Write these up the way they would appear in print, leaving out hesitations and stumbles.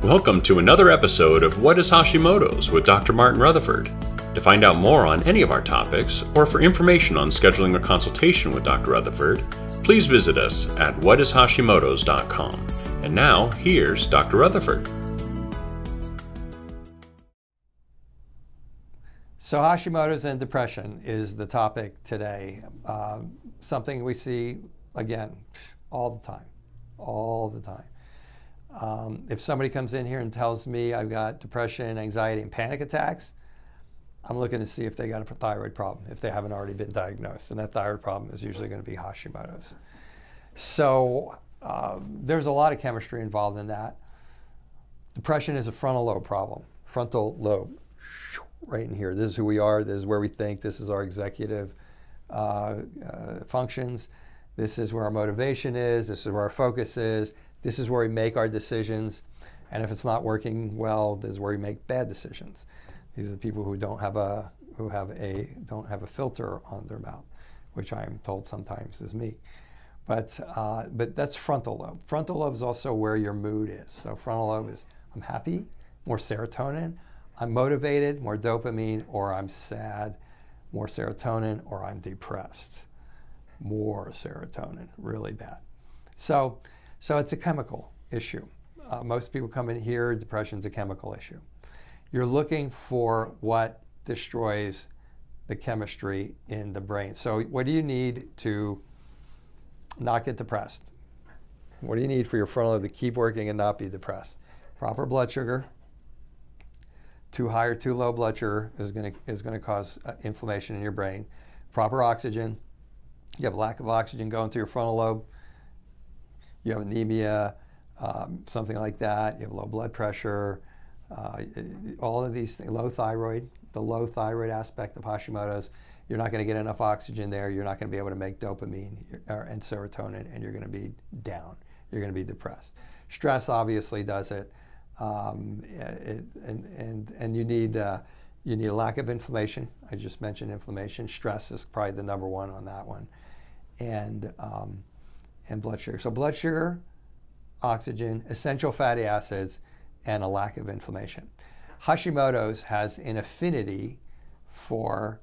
Welcome to another episode of What is Hashimoto's with Dr. Martin Rutherford. To find out more on any of our topics, or for information on scheduling a consultation with Dr. Rutherford, please visit us at whatishashimotos.com. And now, here's Dr. Rutherford. So Hashimoto's and depression is the topic today. Something we see, again, all the time. If somebody comes in here and tells me I've got depression, anxiety, and panic attacks, I'm looking to see if they got a thyroid problem, if they haven't already been diagnosed. And that thyroid problem is usually going to be Hashimoto's. So there's a lot of chemistry involved in that. Depression is a frontal lobe problem. Frontal lobe, right in here. This is who we are. This is where we think. This is our executive functions. This is where our motivation is. This is where our focus is. This is where we make our decisions. And if it's not working well, this is where we make bad decisions. These are the people who don't have a filter on their mouth, which I'm told sometimes is me. But that's frontal lobe. Frontal lobe is also where your mood is. So frontal lobe is I'm happy, more serotonin. I'm motivated, more dopamine, or I'm sad, more serotonin, or I'm depressed, more serotonin, really bad. So it's a chemical issue. Most people come in here, depression's a chemical issue. You're looking for what destroys the chemistry in the brain. So what do you need to not get depressed? What do you need for your frontal lobe to keep working and not be depressed? Proper blood sugar. Too high or too low blood sugar is going to cause inflammation in your brain. Proper oxygen. You have a lack of oxygen going to your frontal lobe. You have anemia, something like that. You have low blood pressure. All of these things. Low thyroid. The low thyroid aspect of Hashimoto's. You're not going to get enough oxygen there. You're not going to be able to make dopamine and serotonin, and you're going to be down. You're going to be depressed. Stress obviously does it. And you need a lack of inflammation. I just mentioned inflammation. Stress is probably the number one on that one, and blood sugar. So blood sugar, oxygen, essential fatty acids, and a lack of inflammation. Hashimoto's has an affinity for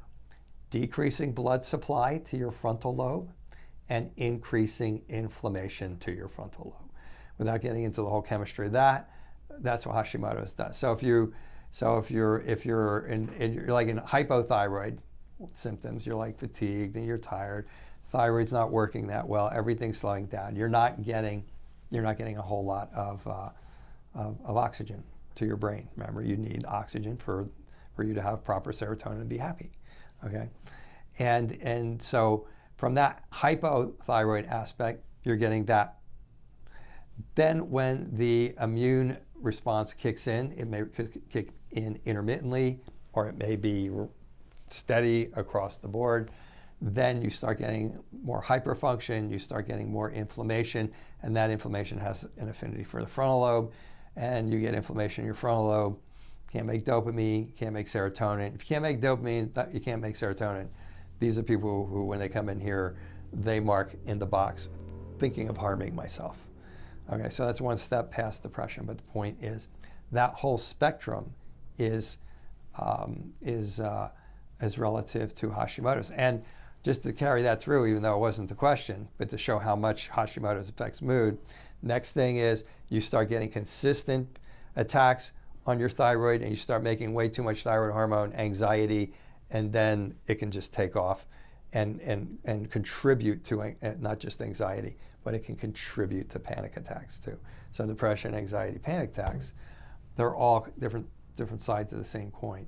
decreasing blood supply to your frontal lobe and increasing inflammation to your frontal lobe. Without getting into the whole chemistry of that, that's what Hashimoto's does. So if you're like in hypothyroid symptoms, you're like fatigued and you're tired, thyroid's not working that well, everything's slowing down. You're not getting a whole lot of oxygen to your brain. Remember, you need oxygen for you to have proper serotonin and be happy. Okay, and so from that hypothyroid aspect, you're getting that. Then when the immune response kicks in, it may kick in intermittently, or it may be steady across the board. Then you start getting more hyperfunction, you start getting more inflammation, and that inflammation has an affinity for the frontal lobe, and you get inflammation in your frontal lobe. Can't make dopamine, can't make serotonin. If you can't make dopamine, you can't make serotonin. These are people who, when they come in here, they mark in the box, thinking of harming myself. Okay, so that's one step past depression, but the point is that whole spectrum is relative to Hashimoto's. And just to carry that through, even though it wasn't the question, but to show how much Hashimoto's affects mood, next thing is you start getting consistent attacks on your thyroid and you start making way too much thyroid hormone, anxiety, and then it can just take off and contribute to not just anxiety, but it can contribute to panic attacks too. So depression, anxiety, panic attacks, they're all different sides of the same coin.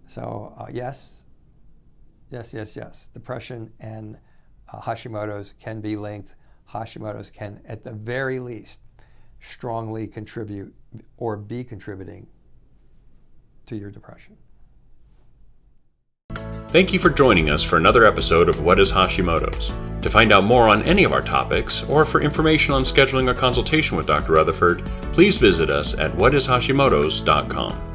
So yes. Depression and Hashimoto's can be linked. Hashimoto's can, at the very least, strongly contribute or be contributing to your depression. Thank you for joining us for another episode of What is Hashimoto's. To find out more on any of our topics, or for information on scheduling a consultation with Dr. Rutherford, please visit us at whatishashimotos.com.